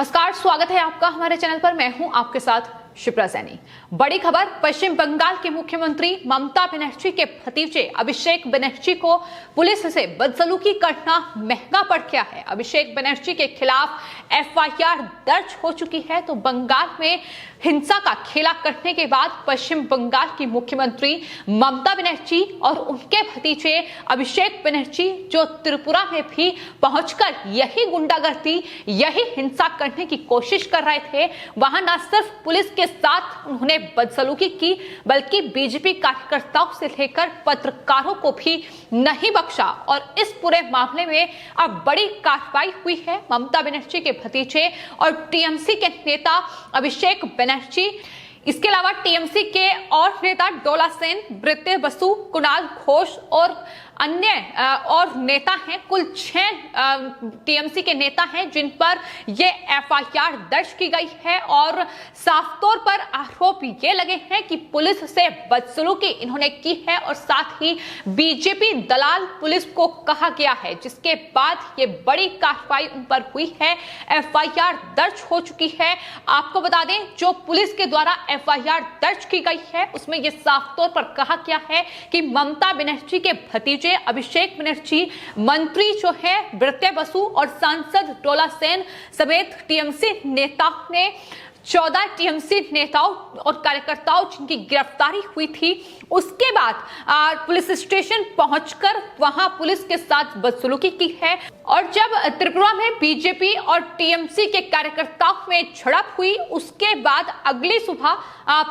नमस्कार, स्वागत है आपका हमारे चैनल पर। मैं हूं आपके साथ शिप्रा सैनी। बड़ी खबर, पश्चिम बंगाल के मुख्यमंत्री ममता बनर्जी के भतीजे अभिषेक बनर्जी को पुलिस से बदसलूकी करना महंगा पड़ गया है। अभिषेक बनर्जी के खिलाफ एफआईआर दर्ज हो चुकी है। तो बंगाल में हिंसा का खेला करने के बाद पश्चिम बंगाल की मुख्यमंत्री ममता बनर्जी और उनके भतीजे अभिषेक बनर्जी जो त्रिपुरा में भी पहुंचकर यही गुंडागर्दी, यही हिंसा करने की कोशिश कर रहे थे, वहां न सिर्फ पुलिस के साथ उन्होंने बदसलूकी की बल्कि बीजेपी कार्यकर्ताओं से लेकर पत्रकारों को भी नहीं बख्शा। और इस पूरे मामले में अब बड़ी कार्रवाई हुई है। ममता बनर्जी के भतीजे और टीएमसी के नेता अभिषेक बनर्जी, इसके अलावा टीएमसी के और नेता डोला सेन, ब्रित्य बसु, कुणाल घोष और अन्य और नेता हैं। कुल 6 टीएमसी के नेता हैं जिन पर ये एफआईआर दर्ज की गई है और साफ तौर पर आरोप ये लगे हैं कि पुलिस से बदसलूकी इन्होंने की है और साथ ही बीजेपी दलाल पुलिस को कहा गया है, जिसके बाद ये बड़ी कार्रवाई उन पर हुई है। एफआईआर दर्ज हो चुकी है। आपको बता दें, जो पुलिस के द्वारा एफआईआर दर्ज की गई है उसमें यह साफ तौर पर कहा गया है कि ममता बनर्जी के भतीजे अभिषेक बनर्जी, मंत्री जो है ब्रित्य बसु और सांसद डोला सेन समेत टीएमसी नेताओं ने 14 टीएमसी नेताओं और कार्यकर्ताओं जिनकी गिरफ्तारी हुई थी, उसके बाद पुलिस स्टेशन पहुंचकर वहां पुलिस के साथ बदसलूकी की है। और जब त्रिपुरा में बीजेपी और टीएमसी के कार्यकर्ताओं में झड़प हुई, उसके बाद अगली सुबह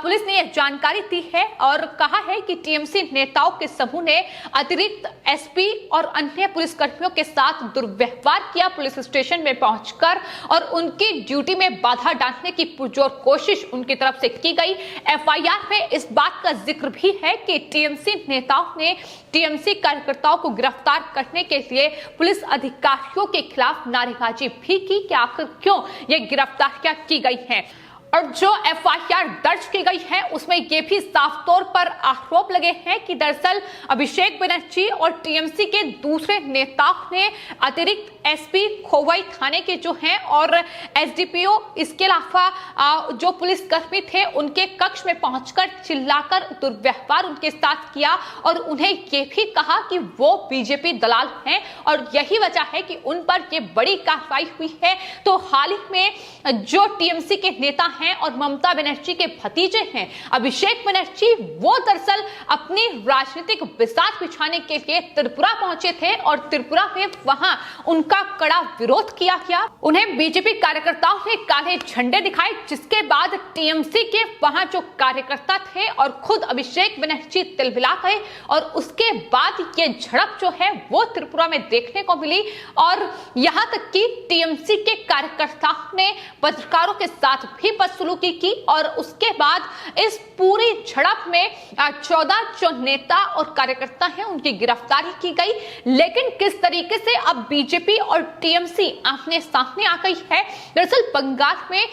पुलिस ने यह जानकारी दी है और कहा है कि टीएमसी नेताओं के समूह ने अतिरिक्त एसपी और अन्य पुलिसकर्मियों के साथ दुर्व्यवहार किया पुलिस स्टेशन में पहुंचकर, और उनकी ड्यूटी में बाधा डालने की पुरजोर कोशिश उनकी तरफ से की गई। एफआईआर में इस बात का जिक्र भी है कि टीएमसी नेताओं ने टीएमसी कार्यकर्ताओं को गिरफ्तार करने के लिए पुलिस अधिकारियों के खिलाफ नारेबाजी भी की कि आखिर क्यों ये गिरफ्तारियां की गई हैं। और जो एफआईआर दर्ज की गई है उसमें यह भी साफ तौर पर आरोप लगे हैं कि दरअसल अभिषेक बनर्जी और टीएमसी के दूसरे नेताओं ने अतिरिक्त एसपी खोवाई थाने के जो हैं और एसडीपीओ, इसके अलावा जो पुलिसकर्मी थे उनके कक्ष में पहुंचकर चिल्लाकर दुर्व्यवहार उनके साथ किया और उन्हें यह भी कहा कि वो बीजेपी दलाल हैं और यही वजह है कि उन पर यह बड़ी कार्रवाई हुई है। तो हाल ही में जो टीएमसी के नेता हैं और ममता बनर्जी के भतीजे हैं अभिषेक बनर्जी, वो दरअसल अपनी राजनीतिक बिसात बिछाने के लिए त्रिपुरा पहुंचे थे और त्रिपुरा में वहां उनका कड़ा विरोध किया गया। उन्हें बीजेपी कार्यकर्ताओं ने काले झंडे दिखाए, जिसके बाद टीएमसी के वहां जो कार्यकर्ता थे और खुद अभिषेक बनर्जी तिलमिला गए और उसके बाद ये झड़प जो है वो त्रिपुरा में देखने को मिली। और यहां तक कि टीएमसी के कार्यकर्ताओं ने पत्रकारों के साथ भी बदसलूकी की और उसके बाद इस पूरी झड़प में 14 जो नेता और कार्यकर्ता हैं उनकी गिरफ्तारी की गई। लेकिन किस तरीके से अब बीजेपी और टीएमसी आमने सामने आ गई है। दरअसल बंगाल में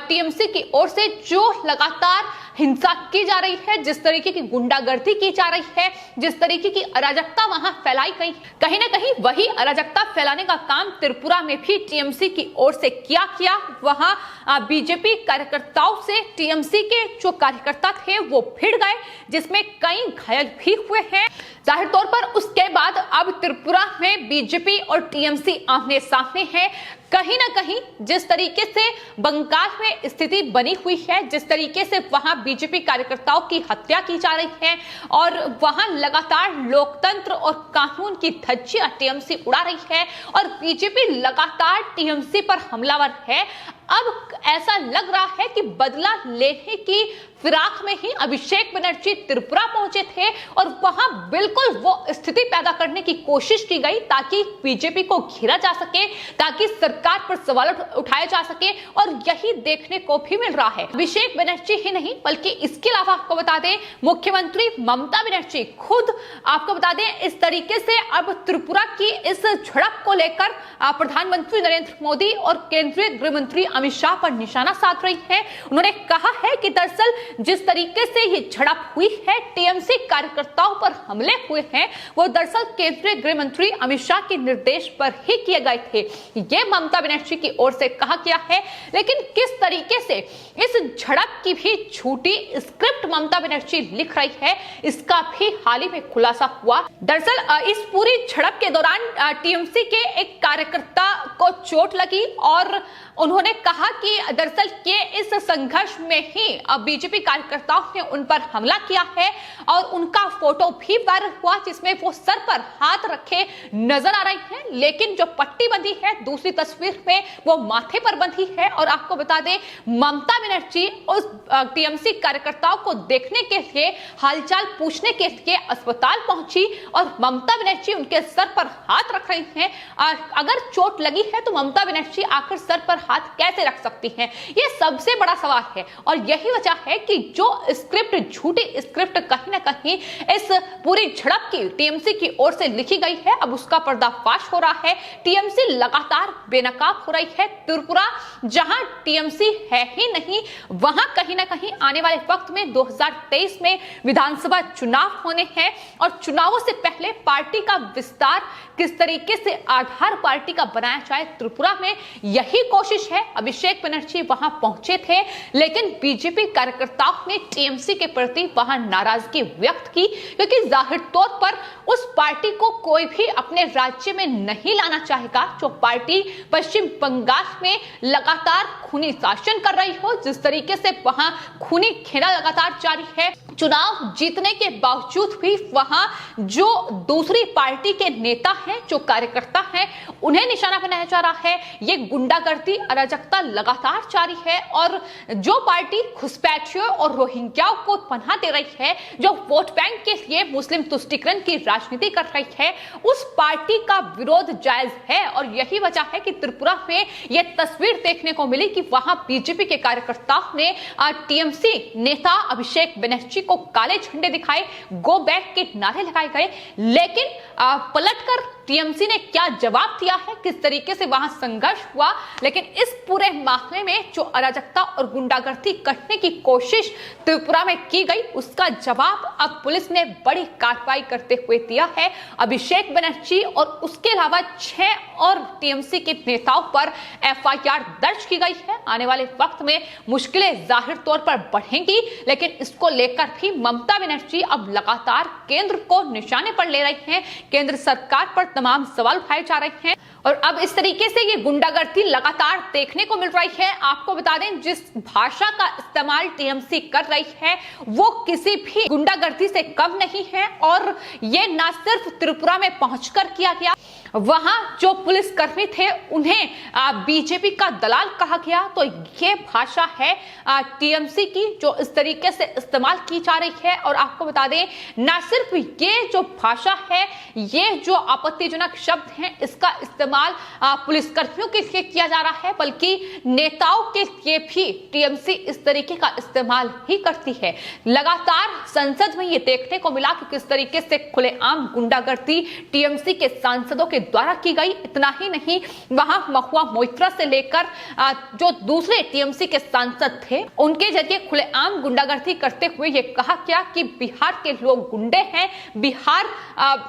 टीएमसी की ओर से जो लगातार हिंसा की जा रही है, जिस तरीके की गुंडागर्दी की जा रही है, जिस तरीके की अराजकता वहां फैलाई गई, कहीं ना कहीं वही अराजकता फैलाने का काम त्रिपुरा में भी टीएमसी की ओर से किया गया। वहां बीजेपी कार्यकर्ताओं से टीएमसी के जो कार्यकर्ता थे वो भिड़ गए, जिसमें कई घायल भी हुए हैं। जाहिर तौर पर उसके बाद अब त्रिपुरा में बीजेपी और टीएमसी आमने सामने हैं। कहीं ना कहीं जिस तरीके से बंगाल में स्थिति बनी हुई है, जिस तरीके से वहां बीजेपी कार्यकर्ताओं की हत्या की जा रही है और वहां लगातार लोकतंत्र और कानून की धज्जियां टीएमसी उड़ा रही है और बीजेपी लगातार टीएमसी पर हमलावर है, अब ऐसा लग रहा है कि बदला लेने की फिराक में ही अभिषेक बनर्जी त्रिपुरा पहुंचे थे और वहां बिल्कुल वो स्थिति पैदा करने की कोशिश की गई ताकि बीजेपी को घेरा जा सके, ताकि सरकार पर सवाल उठाया जा सके। और यही देखने को भी मिल रहा है। अभिषेक बनर्जी ही नहीं बल्कि इसके अलावा आपको बता दें मुख्यमंत्री ममता बनर्जी खुद, आपको बता दें, इस तरीके से अब त्रिपुरा की इस झड़प को लेकर प्रधानमंत्री नरेंद्र मोदी और केंद्रीय गृह मंत्री अमित शाह पर निशाना साध रही है। उन्होंने कहा है कि दरअसल जिस तरीके से ये झड़प हुई है, टीएमसी कार्यकर्ताओं पर हमले हुए हैं, वो दरअसल केंद्रीय गृह मंत्री अमित शाह के निर्देश पर ही किए गए थे। ये ममता बनर्जी की ओर से कहा गया है। लेकिन किस तरीके से इस झड़प की भी झूठी स्क्रिप्ट ममता बनर्जी लिख रही है, इसका भी हाल ही में खुलासा हुआ। दरअसल इस पूरी झड़प के दौरान टीएमसी के एक कार्यकर्ता को चोट लगी और उन्होंने कहा कि दरअसल के इस संघर्ष में ही बीजेपी कार्यकर्ताओं ने उन पर हमला किया है और उनका फोटो भी वायरल हुआ जिसमें वो सर पर हाथ रखे नजर आ रही हैं, लेकिन जो पट्टी बंधी है दूसरी तस्वीर में वो माथे पर बंधी है। और आपको बता दें, ममता बनर्जी उस टीएमसी कार्यकर्ताओं को देखने के लिए, हालचाल पूछने के लिए अस्पताल पहुंची और ममता बनर्जी उनके सर पर हाथ रख रही हैं। अगर चोट लगी है तो ममता बनर्जी आकर सर पर हाथ कैसे रख सकती हैं? ये सबसे बड़ा सवाल है और यही वजह है कि जो स्क्रिप्ट, झूठी स्क्रिप्ट कहीं ना कहीं इस पूरी झड़प की टीएमसी की ओर से लिखी गई है, अब उसका पर्दाफाश हो रहा है। टीएमसी लगातार बेनकाब हो रही है। त्रिपुरा जहां टीएमसी है ही नहीं, वहां कहीं ना कहीं आने वाले वक्त में 2023 में विधानसभा चुनाव होने हैं और चुनावों से पहले पार्टी का विस्तार किस तरीके से आधार पार्टी का बनाया जाए, त्रिपुरा में यही कोशिश है। अभिषेक बनर्जी वहां पहुंचे थे, लेकिन बीजेपी कार्यकर्ताओं ने टीएमसी के प्रति वहां नाराजगी व्यक्त की, क्योंकि जाहिर तौर पर उस पार्टी को कोई भी अपने राज्य में नहीं लाना चाहेगा जो पार्टी पश्चिम बंगाल में लगातार खूनी शासन कर रही हो। जिस तरीके से वहां खूनी खेला लगातार जारी है, चुनाव जीतने के बावजूद भी वहां जो दूसरी पार्टी के नेता हैं, जो कार्यकर्ता हैं, उन्हें निशाना बनाया जा रहा है। ये गुंडागर्दी, अराजकता लगातार जारी है और जो पार्टी घुसपैठियों और रोहिंग्याओं को पनाह दे रही है, जो वोट बैंक के लिए मुस्लिम तुष्टीकरण की राजनीति कर रही है, उस पार्टी का विरोध जायज है। और यही वजह है कि त्रिपुरा में यह तस्वीर देखने को मिली कि वहां बीजेपी के कार्यकर्ताओं ने टीएमसी नेता अभिषेक बनर्जी को काले झंडे दिखाए, गो बैक के नारे लगाए गए, लेकिन पलटकर टीएमसी ने क्या जवाब दिया है, किस तरीके से वहां संघर्ष हुआ। लेकिन इस पूरे मामले में जो अराजकता और गुंडागर्दी करने की कोशिश त्रिपुरा में की गई, उसका जवाब अब पुलिस ने बड़ी कार्रवाई करते हुए दिया है। अभिषेक बनर्जी और उसके अलावा 6 और टीएमसी के नेताओं पर एफआईआर दर्ज की गई है। आने वाले वक्त में मुश्किलें जाहिर तौर पर बढ़ेंगी, लेकिन इसको लेकर भी ममता बनर्जी अब लगातार केंद्र को निशाने पर ले रही हैं। केंद्र सरकार पर तमाम सवाल उठाए जा रहे हैं और अब इस तरीके से ये गुंडागर्दी लगातार देखने को मिल रही है। आपको बता दें, जिस भाषा का इस्तेमाल टीएमसी कर रही है वो किसी भी गुंडागर्दी से कम नहीं है और ये ना सिर्फ त्रिपुरा में पहुंचकर किया गया, वहां जो पुलिसकर्मी थे उन्हें बीजेपी का दलाल कहा गया। तो ये भाषा है टीएमसी की जो इस तरीके से इस्तेमाल की जा रही है। और आपको बता दें, ना सिर्फ ये जो भाषा है, ये जो आपत्तिजनक शब्द हैं, इसका इस्तेमाल पुलिसकर्मियों के लिए किया जा रहा है, बल्कि नेताओं के लिए भी टीएमसी इस तरीके का इस्तेमाल ही करती है। लगातार संसद में ये देखने को मिला कि किस तरीके से खुलेआम गुंडागर्दी टीएमसी के सांसदों के द्वारा की गई। इतना ही नहीं, वहां महुआ मोइत्रा से लेकर जो दूसरे टीएमसी के सांसद थे, उनके जरिए खुलेआम गुंडागर्दी करते हुए ये कहा गया कि बिहार के लोग गुंडे हैं, बिहार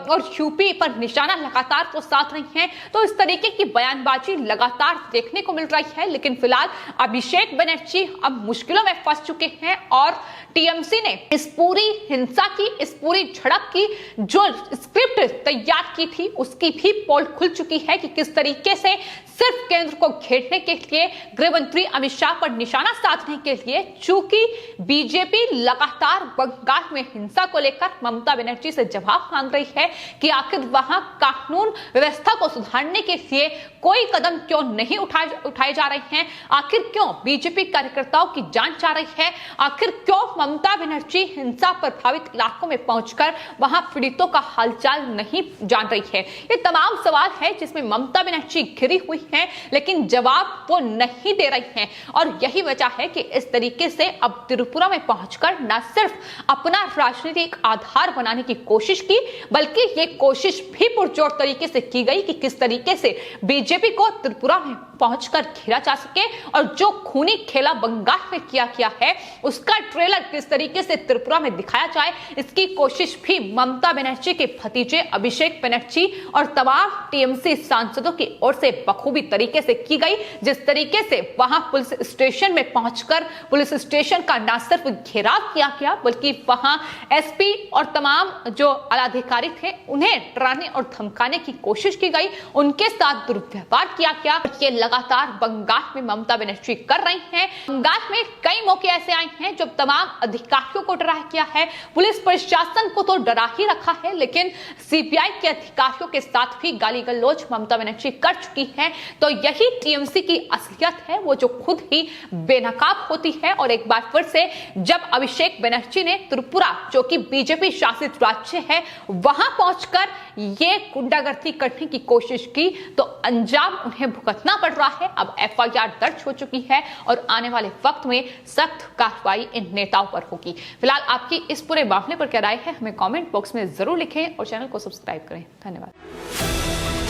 और यूपी पर निशाना लगातार वो साध रही हैं। तो इस तरीके की बयानबाजी लगातार देखने को मिल रही है। लेकिन फिलहाल अभिषेक बनर्जी अब मुश्किलों में फंस चुके हैं और टीएमसी ने इस पूरी हिंसा की, इस पूरी झड़प की जो स्क्रिप्ट तैयार की थी, उसकी भी पोल खुल चुकी है कि किस तरीके से सिर्फ केंद्र को घेरने के लिए, गृह मंत्री अमित शाह पर निशाना साधने के लिए, चूंकि बीजेपी लगातार बंगाल में हिंसा को लेकर ममता बनर्जी से जवाब मांग रही है कि आखिर वहां कानून व्यवस्था को सुधारने के लिए कोई कदम क्यों नहीं उठाए जा रहे हैं, आखिर क्यों बीजेपी कार्यकर्ताओं की जान जा रही है, आखिर क्यों ममता बनर्जी हिंसा प्रभावित इलाकों में पहुंचकर वहां पीड़ितों का हालचाल नहीं जान रही है। ये तमाम सवाल है जिसमें ममता बनर्जी घिरी हुई है, लेकिन जवाब वो नहीं दे रही हैं। और यही वजह है कि इस तरीके से अब त्रिपुरा में पहुंचकर न सिर्फ अपना राजनीतिक आधार बनाने की कोशिश की, बल्कि ये कोशिश भी पुरजोर तरीके से की गई कि किस तरीके से बीजेपी को त्रिपुरा में पहुंचकर घेरा जा सके और जो खूनी खेला बंगाल में किया गया है उसका ट्रेलर किस तरीके से त्रिपुरा में दिखाया जाए, इसकी कोशिश भी ममता बनर्जी के भतीजे अभिषेक बनर्जी और तमाम टीएमसी सांसदों की ओर से बखूबी तरीके से की गई। जिस तरीके से वहां पुलिस स्टेशन में पहुंचकर पुलिस स्टेशन का न सिर्फ घेराव किया गया बल्कि वहां एसपी और तमाम जो आलाधिकारी थे उन्हें डराने और धमकाने की कोशिश की गई, उनके साथ दुर्व्यवहार किया गया। ये लगातार बंगाल में ममता बनर्जी कर रही हैं। बंगाल में कई मौके ऐसे आए हैं जब तमाम अधिकारियों को डराया गया है, पुलिस प्रशासन को तो डरा ही रखा है, लेकिन सीबीआई के अधिकारियों के साथ भी गाली गलौज ममता बनर्जी कर चुकी है। तो यही टीएमसी की असलियत है, वो जो खुद ही बेनकाब होती है। और एक बार फिर से जब अभिषेक बनर्जी ने त्रिपुरा जो कि बीजेपी शासित राज्य है वहां पहुंचकर ये गुंडागर्दी करने की कोशिश की तो अंजाम उन्हें भुगतना पड़ रहा है। अब एफआईआर दर्ज हो चुकी है और आने वाले वक्त में सख्त कार्रवाई इन नेताओं पर होगी। फिलहाल आपकी इस पूरे मामले पर क्या राय है हमें कमेंट बॉक्स में जरूर लिखें और चैनल को सब्सक्राइब करें। धन्यवाद।